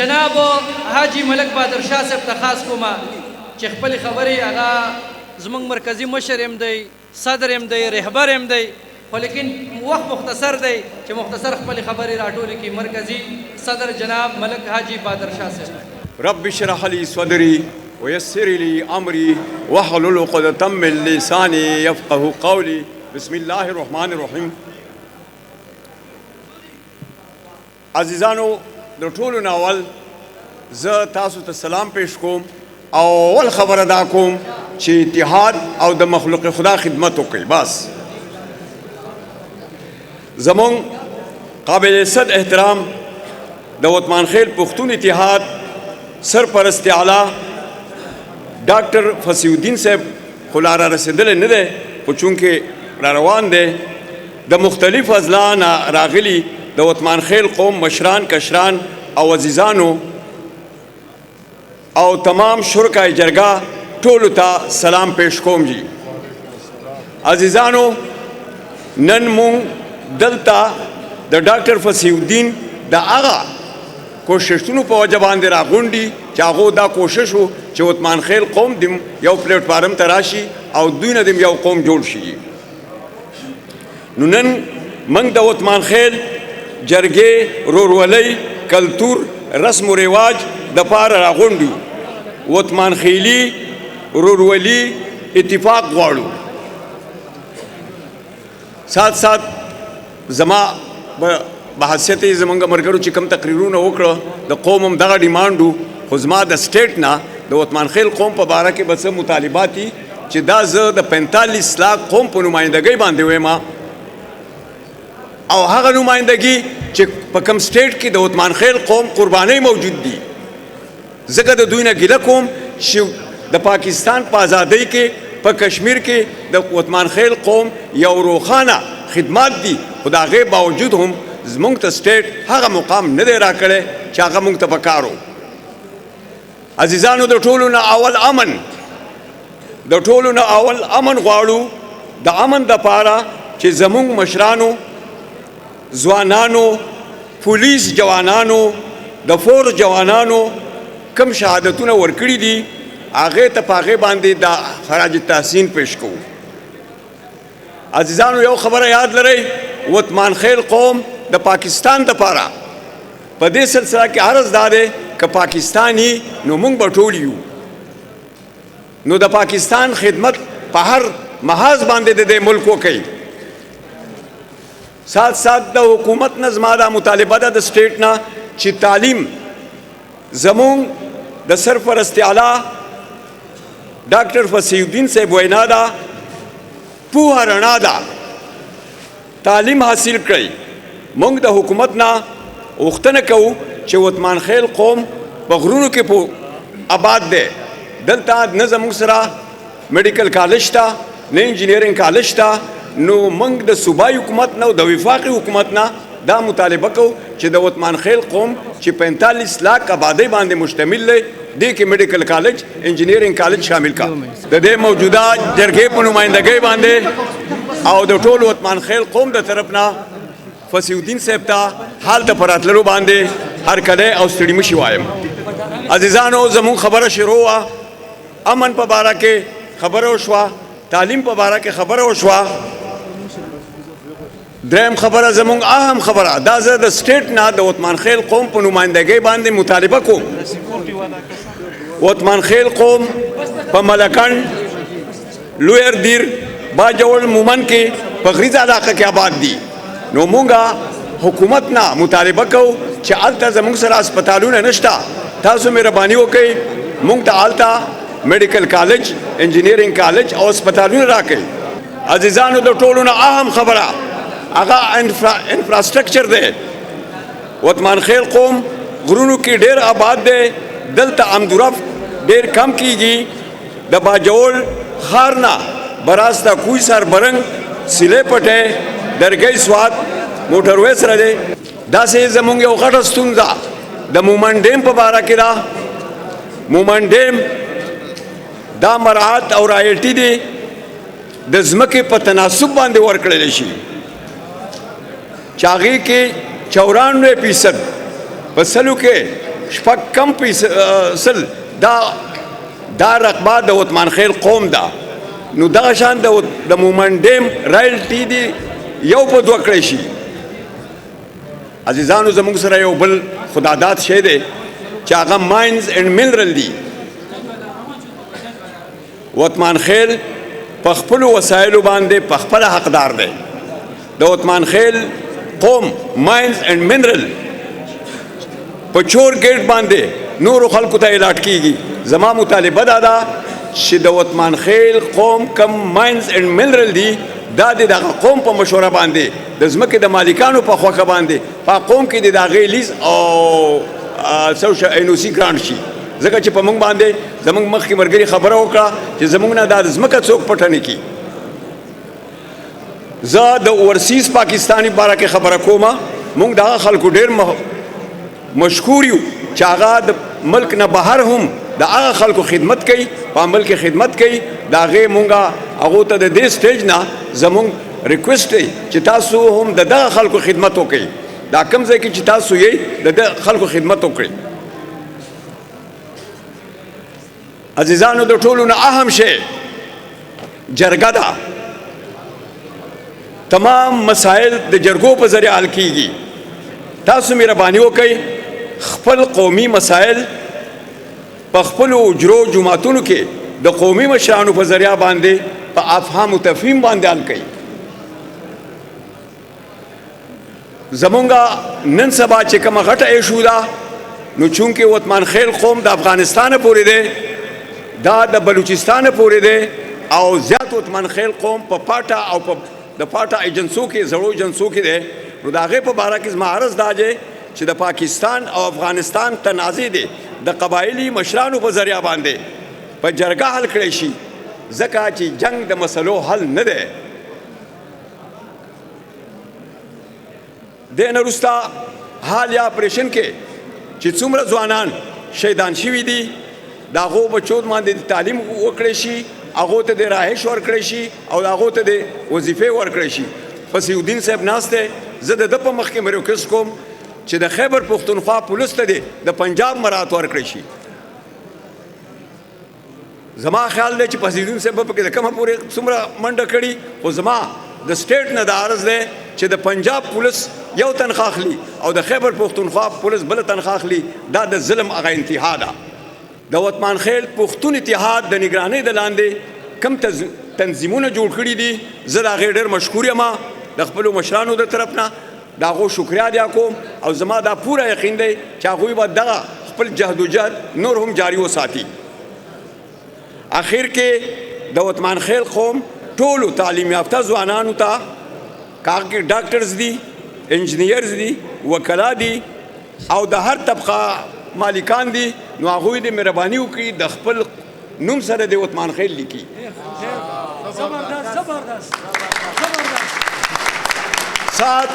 جناب حاجی ملک بهادر شاه صاحب ته خاص کومه چې خپلې خبرې هغه زموږ مرکزی مشر یم دی صدر یم دی رهبر یم دی خو لیکن وخت مختصر دی چې مختصر خپلې خبرې راټولې کړي مرکزی صدر جناب ملک حاجی بهادر شاه صاحب رب اشرح لي صدري ويسر لي امري واحلل عقدة من لساني يفقهوا قولي بسم الله الرحمن الرحيم عزیزانو د ټولو نه اول زه تاسو ته سلام پیش کوم او اول خبره دا کوم چې اتحاد او د مخلوق خدا خدمت وکړي بس زمون قابل صد احترام د عثمان خیل پښتون اتحاد سرپرست اعلی ډاکټر فصیح الدین صاحب خو لا را رسېدلی نه دی خو چونکې را روان دی د مختلف اضلاع نه راغلي د عثمان خیل قوم مشران کشران او عزیزانو او تمام شرکای جرګه ټولو ته سلام پیش کوم جی عزیزانو نن مونږ دلته د ډاکټر فصیح الدین د هغه کوششونو په وجه باندې راغونډي چې هغو دا کوشش و چې عثمان خیل قوم دم یو پلیټفارم ته راشي او دوی نه دم یو قوم جوړ شي نو نن موږ د عثمان خیل جرګې رورولۍ کلتور رسم و رواج د پاره راغونډو عثمان خیلي رورولي اتفاق غواړو ساتھ ساتھ زما بحثیت زمونږ مرګرو چې کوم تقریرونه وکړه د قوم هم دغه ډیمانډو خو زما د سټیټ نه د عثمان خیل قوم په باره کې به څه مطالبات دي چې دا زه د 45 لاک قوم په نمایندګۍ باندې وایم او هغه نمایندګي چې په کوم سټیټ کې د عثمان خیل قوم قربانۍ موجود دي ځکه د دوی نه ګیله کوم چې د پاکستان په ازادۍ کې په کشمیر کې د عثمان خیل قوم یو روښانه خدمات دي خو د هغې باوجود هم زمونږ ته سټیټ هغه مقام نه دی راکړی چې هغه مونږ ته پکار و عزیزانو د ټولو نه اول امن د ټولو نه اول امن غواړو د امن دپاره چې زمونږ مشرانو ځوانانو پولیس جوانانو د فورس جوانانو کم شهادتونه ورکړي دي هغې ته په هغې باندې د خراج تحسین پیش کوو عزیزانو یو خبره یاد لرئ عثمان خیل قوم د پاکستان دپاره په دې سلسله کې عرض دا دی که پاکستانی نو موږ به ټول یو نو د پاکستان خدمت په هر محاذ باندې د دې ملک وکړي ساتھ ساتھ د حکومت نه زما دا مطالبه ده د سټیټ نه چې تعلیم زمونږ د سرپرست اعلی ډاکټر فصیح الدین صاحب وینا ده پوهه رڼا ده تعلیم حاصل کړئ موږ د حکومت نه غوښتنه کوو چې عثمان خیل قوم په غرونو کې آباد دی دلته نه زموږ سره میډیکل کالج شته نه انجینیرینګ کالج شته نو موږ د صوبایي حکومت نه او د وفاقي حکومت نه دا مطالبه کوو چې د عثمان خیل قوم چې 45 لاک آبادۍ باندې مشتمل دی دې کې میډیکل کالج انجینیرینګ کالج شامل کا د دې موجوده جرګې په نمایندګۍ باندې او د ټولو عثمان خیل قوم د طرف نه فصیح الدین صاحب ته حال ته په راتللو باندې هرکلی او ستړي مشي وایم عزیزانو زمون خبره شروع وا امن په باره کې خبره وشوه تعلیم په باره کې خبره وشوه دریم خبره زمونږ اهم خبره دا زه د سټیټ نه د عثمان خیل قوم په نمایندګۍ باندې مطالبه کوم عثمان خیل قوم په ملکن لویر دیر باجوړ مومن کې په غریزه علاقه کې آباد دي نو مونږه حکومت نه مطالبه کوو چې هلته زمونږ سره هسپتالونه نشته تاسو مهرباني وکړئ مونږ ته هلته میډیکل کالج انجینیرینګ کالج او هسپتالونه راکړئ عزیزانو د ټولو نه اهم خبره هغه انفراسټرکچر دی عثمان خیل قوم غرونو کې ډېر آباد دی دلته امدورف ډېر کم کیږي د باجوړ ښار نه براسته کوی سر برنګ سیلې پټې درګۍ سوات موټروې سره دی داسې زمونږ یو غټه ستونزه د مومن ډیم په باره کې ده مومن ډیم دا مراعات او رایلټي دی د ځمکې په تناسب باندې ورکړلی شي چې هغې کې 94% په سلو کې شپږ کم سل دا رقبه د عثمان خیل قوم ده نو دغه شان د مومن ډیم رایلټي دی یو په دوه کړی شي عزیزانو زموږ سره یو بل خداداد شی دی چې هغه ماینز اینډ منرل دي عثمان خیل په خپلو وسایلو باندې په خپله حقدار دی د عثمان خیل قوم ماینز اینډ منرل په چور ګیټ باندې نورو خلکو ته الاټ کیږي زما مطالبه دا ده چې د عثمان خیل قوم کم ماینز اینډ منرل دي دا د دغه قوم په مشوره باندې د ځمکې د مالکانو په خوښه باندې په قوم کې د هغې لیز او NOC ګرانټ شي ځکه چې په موږ باندې زموږ مخکې ملګري خبره وکړه چې زموږ نه دا ځمکه څوک پټه نه کړي زه د اورسیز پاکستاني باره کې خبره کومه موږ دغه خلکو ډېر مشکور یو چې هغه د ملک نه بهر هم د هغه خلکو خدمت کوي په عمل کې خدمت کوي د هغې مونږه هغو ته د دې سټیج نه زموږ ریکویسټ دی چې تاسو هم د دغه خلکو خدمت وکړئ دا کوم ځای کې چې تاسو یې د دغه خلکو خدمت وکړئ عزیزانو د ټولو نه اهم شی جرګه ده تمام مسائل د جرګو په ذریعه حل کیږي تاسو مهرباني وکړئ خپل قومي مسائل په خپلو اجرو جماعتونو کې د قومي مشرانو په ذریعه باندې په افهام و تفهیم باندې حل کوي زمونږه نن سبا چې کومه غټه ایشو ده نو چونکې عثمان خیل قوم د افغانستان پورې دی دا د بلوچستان پورې دی او زیات عثمان خیل قوم په پاټا او په د پاټا ایجنسو کې زړو ایجنسو کې دی نو د هغې په باره کې زما عرض دا دی چې د پاکستان او افغانستان تنازع دی د قبایلي مشرانو په ذریعه باندې په جرګه حل کړی شي ځکه چې جنگ د مسلو حل نه دی دې نه وروسته حال یا اپریشن کې چې څومره ځوانان شهیدان شوي دي د هغو بچو باندې تعلیم وکړی شي هغو ته د رهایش ورکړی شي او د هغو ته د وظیفې ورکړی شي فصیح الدین صاحب ناست دی زه د ده په مخ کې مریکز کوم چې د خیبر پښتونخوا پولیس ته د پنجاب مراعات ورکړی شي زما خیال دی چې فصیح الدین صاحب په کې د کومه پورې څومره منډه کړي خو زما د سټیټ نه د عرض دی چې د پنجاب پولیس یو تنخواه اخلي او د خیبر پښتونخوا پولیس بله تنخواه اخلي دا د ظلم هغه انتها ده د عثمان خیل پښتون اتحاد د نگرانۍ د لاندې کم تنظیمونه جوړ کړي دي زه د هغې ډېر مشکور یم د خپلو مشرانو د طرف نه د هغو شکریا ادا کوم او زما دا پوره یقین دی چې هغوی به دغه خپل جهد و جهد نور هم جاري وساتي اخر کې د عثمان خیل قوم ټولو تعلیم یافته ځوانانو ته کاږي ډاکټرز دي انجینیرز دي وکلا دي او د هر طبقه مالکان دي نو هغوی د مهرباني وکړي د خپل نوم سره د عثمان خیل لیکي سات